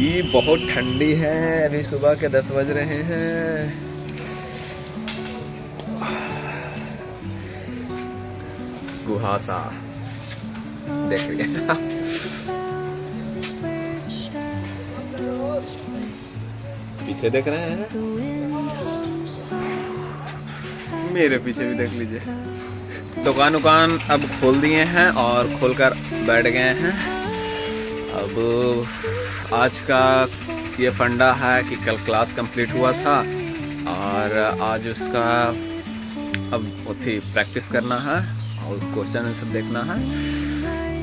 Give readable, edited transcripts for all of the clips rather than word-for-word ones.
जी बहुत ठंडी है, अभी सुबह के 10 बज रहे हैं। कुहासा देख रही है। पीछे देख रहे हैं, मेरे पीछे भी देख लीजिए। दुकान अब खोल दिए हैं और खोलकर बैठ गए हैं। अब आज का ये फंडा है कि कल क्लास कंप्लीट हुआ था और आज उसका अब उठी प्रैक्टिस करना है और क्वेश्चन सब देखना है।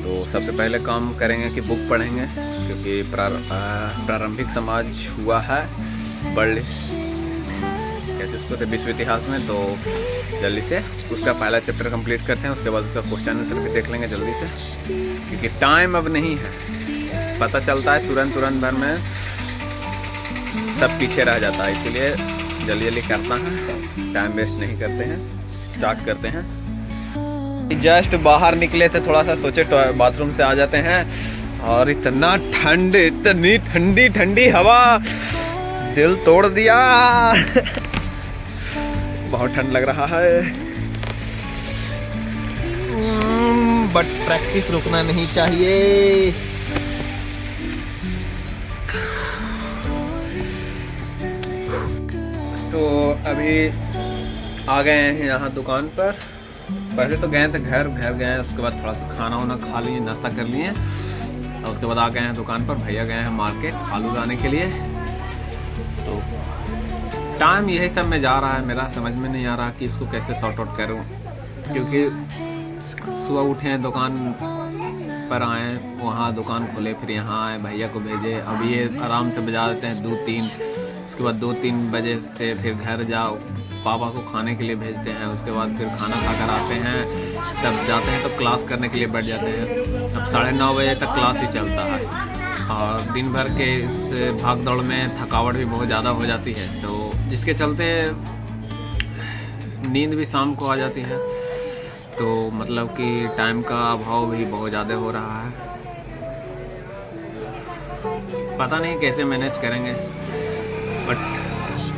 तो सबसे पहले काम करेंगे कि बुक पढ़ेंगे, क्योंकि प्रारंभिक समाज हुआ है वर्ल्ड कैसे उसको थे विश्व इतिहास में। तो जल्दी से उसका पहला चैप्टर कंप्लीट करते हैं, उसके बाद उसका क्वेश्चन आंसर भी देख लेंगे जल्दी से, क्योंकि टाइम अब नहीं है। पता चलता है तुरंत भर में सब पीछे रह जाता है, इसलिए जल्दी करना है, टाइम वेस्ट नहीं करते हैं, स्टार्ट करते हैं। जस्ट बाहर निकले थे, थोड़ा सा सोचे बाथरूम से आ जाते हैं और इतना ठंड, इतनी ठंडी हवा, दिल तोड़ दिया। बहुत ठंड लग रहा है, बट प्रैक्टिस रुकना नहीं चाहिए। तो अभी आ गए हैं यहाँ दुकान पर। पहले तो गए थे घर गए, उसके बाद थोड़ा सा खाना वाना खा लिए, नाश्ता कर लिए और उसके बाद आ गए हैं दुकान पर। भैया गए हैं मार्केट आलू लाने के लिए। तो टाइम यही सब में जा रहा है, मेरा समझ में नहीं आ रहा कि इसको कैसे सॉर्ट आउट करूं, क्योंकि सुबह उठे हैं दुकान पर, आए वहाँ दुकान खोले, फिर यहाँ आए, भैया को भेजे। अब ये आराम से बजा देते हैं 2-3, उसके बाद 2-3 बजे से फिर घर जाओ, पापा को खाने के लिए भेजते हैं, उसके बाद फिर खाना खा कर आते हैं, तब जाते हैं तो क्लास करने के लिए बैठ जाते हैं। अब 9:30 बजे तक क्लास ही चलता है और दिन भर के इस भाग दौड़ में थकावट भी बहुत ज़्यादा हो जाती है, तो जिसके चलते नींद भी शाम को आ जाती है। तो मतलब कि टाइम का अभाव भी बहुत ज़्यादा हो रहा है। पता नहीं कैसे मैनेज करेंगे, बट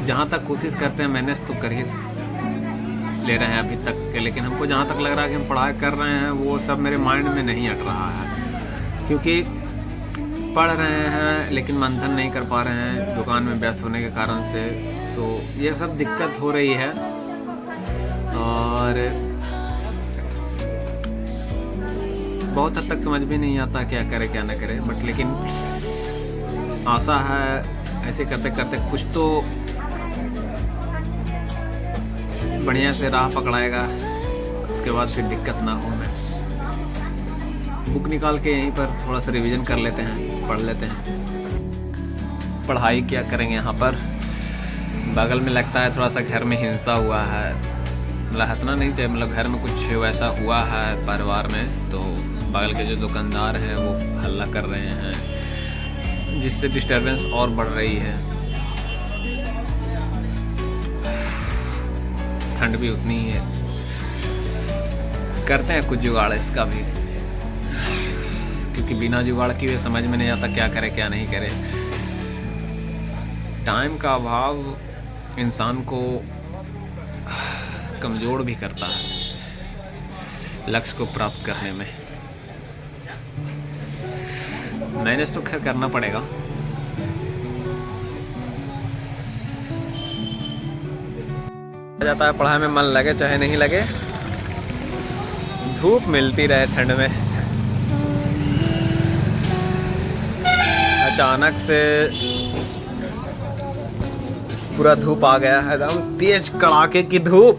जहाँ तक कोशिश करते हैं मैनेज तो कर ही ले रहे हैं अभी तक के। लेकिन हमको जहाँ तक लग रहा है कि हम पढ़ाई कर रहे हैं, वो सब मेरे माइंड में नहीं हट रहा है, क्योंकि पढ़ रहे हैं लेकिन मंथन नहीं कर पा रहे हैं दुकान में व्यस्त होने के कारण से। तो ये सब दिक्कत हो रही है और बहुत हद तक समझ भी नहीं आता क्या करे क्या ना करे, बट लेकिन आशा है ऐसे करते करते कुछ तो बढ़िया से राह पकड़ाएगा, उसके बाद फिर दिक्कत ना हो। मैं बुक निकाल के यहीं पर थोड़ा सा रिवीजन कर लेते हैं, पढ़ लेते हैं। पढ़ाई क्या करेंगे यहाँ पर, बगल में लगता है थोड़ा सा घर में हिंसा हुआ है, मतलब हंसना नहीं चाहिए, मतलब घर में कुछ वैसा हुआ है परिवार में। तो बगल के जो दुकानदार हैं वो हल्ला कर रहे हैं, जिससे डिस्टर्बेंस और बढ़ रही है। ठंड भी उतनी ही है, करते हैं कुछ जुगाड़ इसका भी, क्योंकि बिना जुगाड़ की समझ में नहीं आता क्या करे क्या नहीं करे। टाइम का अभाव इंसान को कमज़ोर भी करता है लक्ष्य को प्राप्त करने में। मैनेज तो खैर करना पड़ेगा। जाता है पढ़ाई में मन लगे चाहे नहीं लगे, धूप मिलती रहे ठंड में। अचानक से पूरा धूप आ गया है, एकदम तेज कड़ाके की धूप।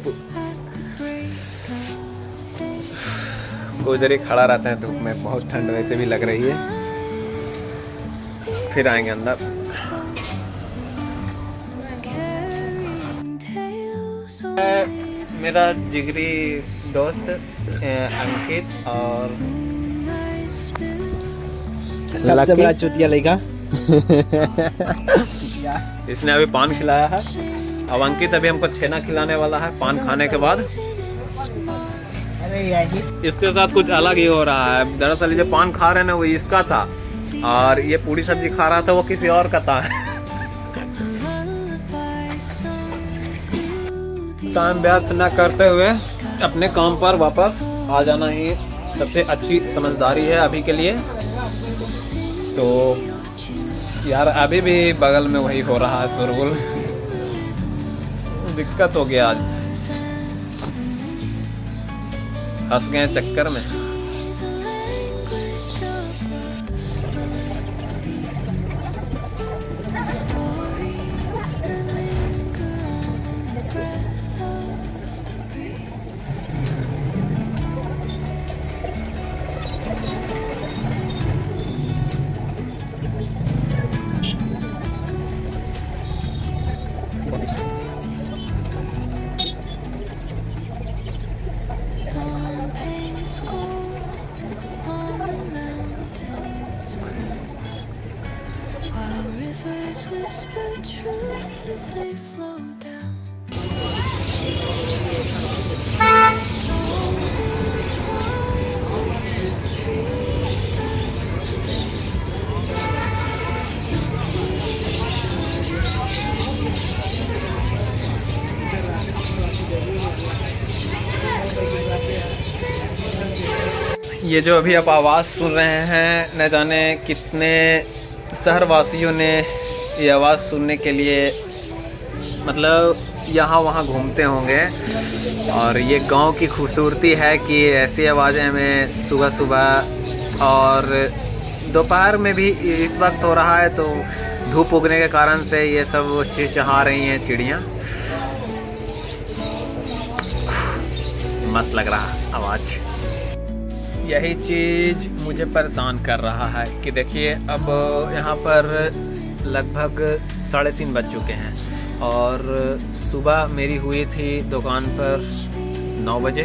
कोई देर खड़ा रहता है धूप में, बहुत ठंड वैसे भी लग रही है। फिर आएंगे अंदर। मेरा जिगरी दोस्त अंकित और सबसे बड़ा चुतिया लड़का इसने अभी पान खिलाया है। अब अंकित अभी हमको छेना खिलाने वाला है पान खाने के बाद। इसके साथ कुछ अलग ही हो रहा है। दरअसल जो पान खा रहे हैं ना वो इसका था, और ये पूरी सब्जी खा रहा था, वो किसी और का था। टाइम व्यर्थ न करते हुए अपने काम पर वापस आ जाना ही सबसे अच्छी समझदारी है अभी के लिए। तो यार अभी भी बगल में वही हो रहा है शोरगुल, दिक्कत हो गया आज, फंस गए चक्कर में। Whisper truth as they flow down. Songs entwine with the trees that stand. ये जो अभी आप आवाज़ सुन रहे हैं, न जाने कितने शहरवासियों ने ये आवाज़ सुनने के लिए मतलब यहाँ वहाँ घूमते होंगे। और ये गांव की खूबसूरती है कि ऐसी आवाज़ें हमें सुबह सुबह और दोपहर में भी इस वक्त हो रहा है, तो धूप उगने के कारण से ये सब चिहचहा रही हैं चिड़ियाँ। मस्त लग रहा आवाज़। यही चीज़ मुझे परेशान कर रहा है कि देखिए अब यहाँ पर लगभग 3:30 बज चुके हैं और सुबह मेरी हुई थी दुकान पर 9 बजे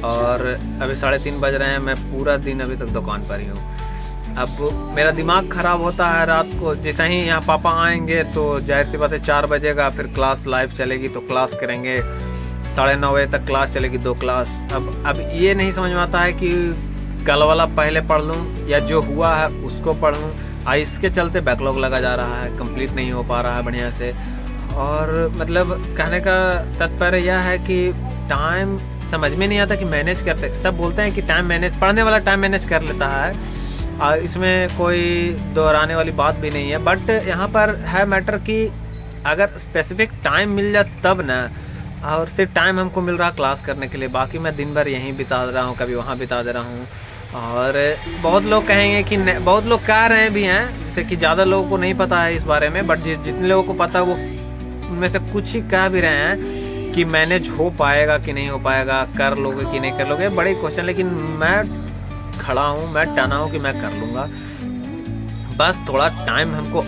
और अभी 3:30 बज रहे हैं। मैं पूरा दिन अभी तक दुकान पर ही हूँ। अब मेरा दिमाग ख़राब होता है रात को, जैसे ही यहाँ पापा आएंगे तो जाहिर सी बात है 4 बजेगा, फिर क्लास लाइव चलेगी तो क्लास करेंगे, 9:30 बजे तक क्लास चलेगी 2 क्लास। अब ये नहीं समझ में आता है कि कल वाला पहले पढ़ लूँ या जो हुआ है उसको पढ़ूँ। इसके चलते बैकलॉग लगा जा रहा है, कंप्लीट नहीं हो पा रहा है बढ़िया से। और मतलब कहने का तात्पर्य यह है कि टाइम समझ में नहीं आता कि मैनेज करते। सब बोलते हैं कि टाइम मैनेज, पढ़ने वाला टाइम मैनेज कर लेता है, इसमें कोई दोहराने वाली बात भी नहीं है। बट यहाँ पर है मैटर कि अगर स्पेसिफिक टाइम मिल जाए तब ना, और सिर्फ टाइम हमको मिल रहा क्लास करने के लिए, बाकी मैं दिन भर यहीं बिता रहा हूँ, कभी वहाँ बिता दे रहा हूँ। और बहुत लोग कहेंगे कि बहुत लोग कह रहे भी हैं, जैसे कि ज़्यादा लोगों को नहीं पता है इस बारे में, बट जितने लोगों को पता है वो उनमें से कुछ ही कह भी रहे हैं कि मैनेज हो पाएगा कि नहीं हो पाएगा, कर लोगे कि नहीं कर लोगे, बड़े क्वेश्चन। लेकिन मैं खड़ा हूँ, मैं टाना हूँ कि मैं कर लूँगा, बस थोड़ा टाइम हमको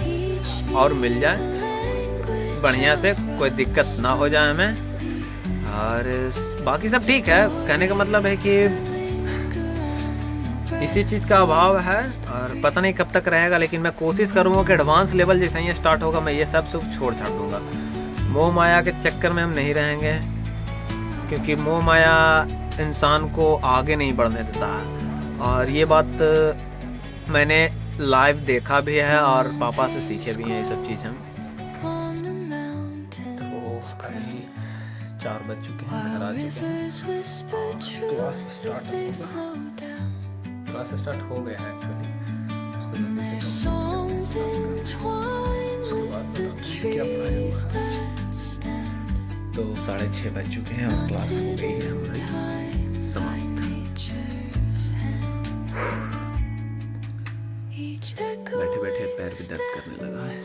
और मिल जाए बढ़िया से, कोई दिक्कत ना हो जाए हमें। और बाकी सब ठीक है। कहने का मतलब है कि इसी चीज़ का अभाव है और पता नहीं कब तक रहेगा, लेकिन मैं कोशिश करूँगा कि एडवांस लेवल जैसे ही स्टार्ट होगा मैं ये सब छोड़ छाड़ दूँगा। मोह माया के चक्कर में हम नहीं रहेंगे, क्योंकि मोह माया इंसान को आगे नहीं बढ़ने देता है। और ये बात मैंने लाइव देखा भी है और पापा से सीखे भी हैं ये सब चीज़ हम। तो अभी 4 बज चुके हैं, घर आ चुके हैं। क्लास स्टार्ट हो गया है एक्चुअली। तो 6:30 बज चुके हैं और क्लास हो गई है हमारी समाप्त। बैठे बैठे पैर भी दर्द करने लगा है,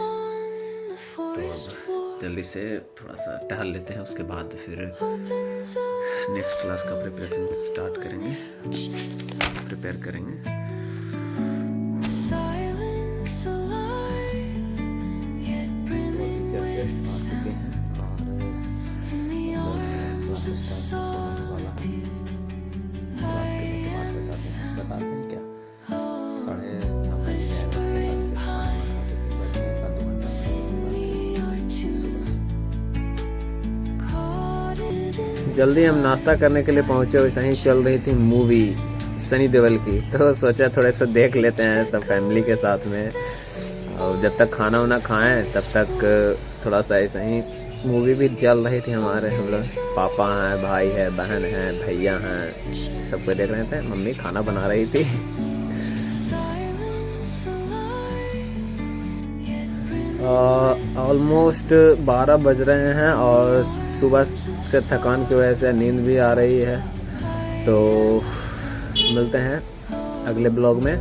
तो अब जल्दी से थोड़ा सा टहल लेते हैं, उसके बाद फिर नेक्स्ट क्लास का प्रिपरेशन स्टार्ट करेंगे, प्रिपेयर करेंगे। बताते हैं क्या 9:30 जल्दी हम नाश्ता करने के लिए पहुंचे, वैसे ही चल रही थी मूवी सनी देओल की, तो सोचा थोड़े से देख लेते हैं सब फैमिली के साथ में। और जब तक खाना वाना खाएं तब तक थोड़ा सा ऐसे ही मूवी भी चल रही थी हमारे, हम लोग पापा हैं, भाई है, बहन है, भैया हैं, सबको देख रहे थे। मम्मी खाना बना रही थी। ऑलमोस्ट 12 बज रहे हैं और सुबह से थकान की वजह से नींद भी आ रही है। तो मिलते हैं अगले ब्लॉग में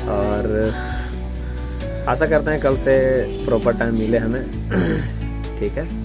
और आशा करते हैं कल से प्रॉपर टाइम मिले हमें। ठीक है।